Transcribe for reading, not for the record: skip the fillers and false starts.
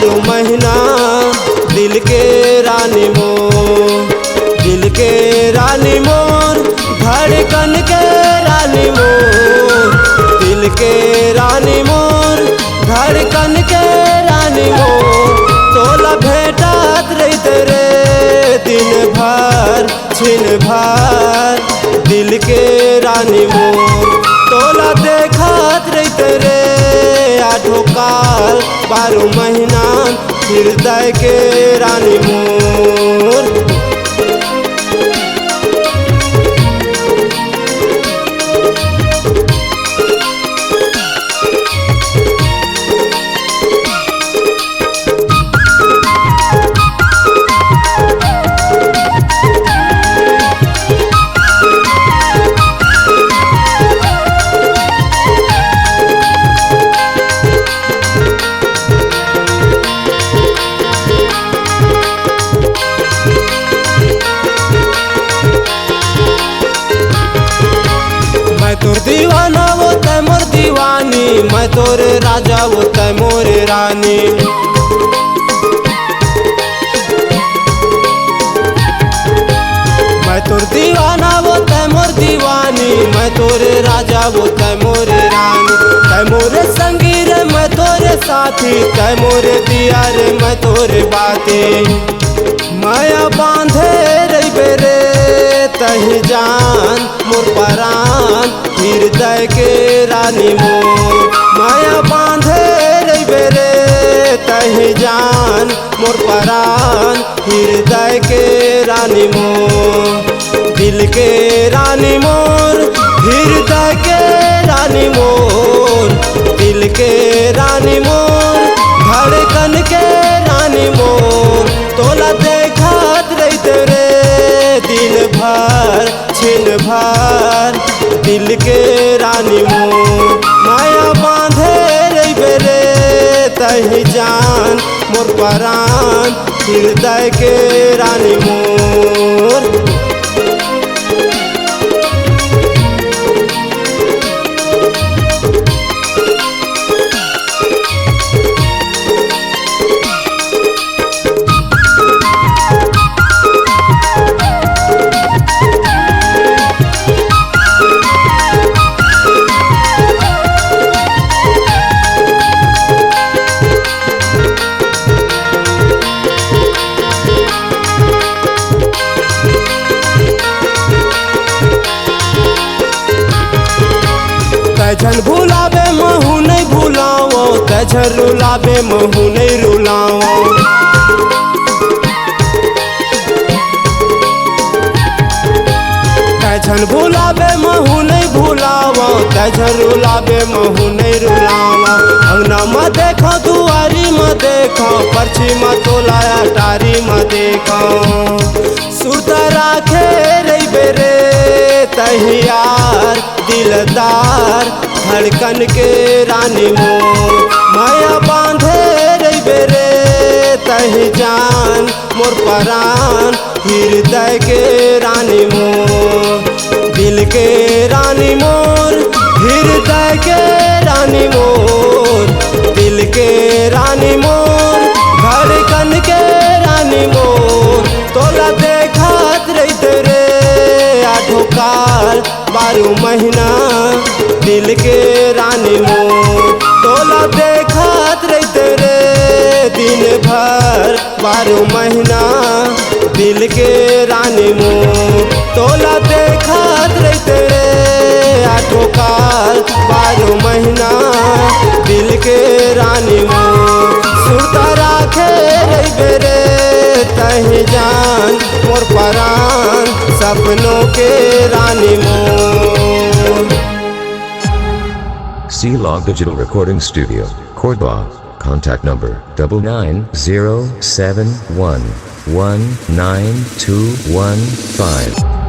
12 महीना दिल के रानी मोर, दिल के रानी मोर, धड़कन के रानी मोर, दिल के रानी मोर, धड़कन के रानी मोर। तोला भेटत रहित रे दिन भर छिन भर, दिल के रानी मोर। तोला देखत रहित रे आठों काल 12 महीना हृदय के रानी मोर। मैं तोर दीवाना वो तै मोर दीवानी, मैं तोरे राजा वो तै मोरे रानी। मैं तोर दीवाना वो तै मोर दीवानी, मैं तोरे राजा वो तै मोरे रानी। तै मोरे संगी रे मैं तोरे साथी, तै मोरे दिया रे मैं तोरे बाती। माया बांधे रहिबे रे तही जान मोर परान, हृदय के रानी मोर। माया बांधे रहिबे रे तही जान मोर परान, हृदय के रानी मोर। दिल के रानी मोर, हृदय के रानी मोर, दिल के रानी मोर, धड़कन के रानी मोर। तोला देखत रहित रे दिन भर छिन भर, दिल के रानी मोर। माया बांधे रहिबे रे तही जान मोर परान, हृदय के रानी मोर। तैझन भुलावे महू नहीं भुलाओ, तैझन रुलावे महू नहीं रुलाओ। तैझन भुलावे महू नहीं भुलाओ, तैझन रुलावे महू नहीं रुलाओ। अंगना में देखो दुआरी में देखो, पर्ची में तोलाया टारी में देखो। सुता राखे रहिबे रे तहियार दिलदार, धड़कन के रानी मोर। माया बांधे रहिबे रे तही जान मोर परान, हृदय के रानी मोर। दिल के रानी मोर, हृदय के रानी मोर, दिल के रानी मोर, धड़कन के रानी मोर। तोला देखत रहित रे आठों काल 12 महीना दिल के रानी मोर। तोला देखत रहित रे दिन भर 12 महीना दिल के रानी मोर। तोला देखत रहित रे आठों काल 12 महीना दिल के रानी मोर। सुता राखे रहिबे रे तही जान मोर परान, सपनों के रानी मोर। C-Log Digital Recording Studio, Cordoba. Contact number 99071192115.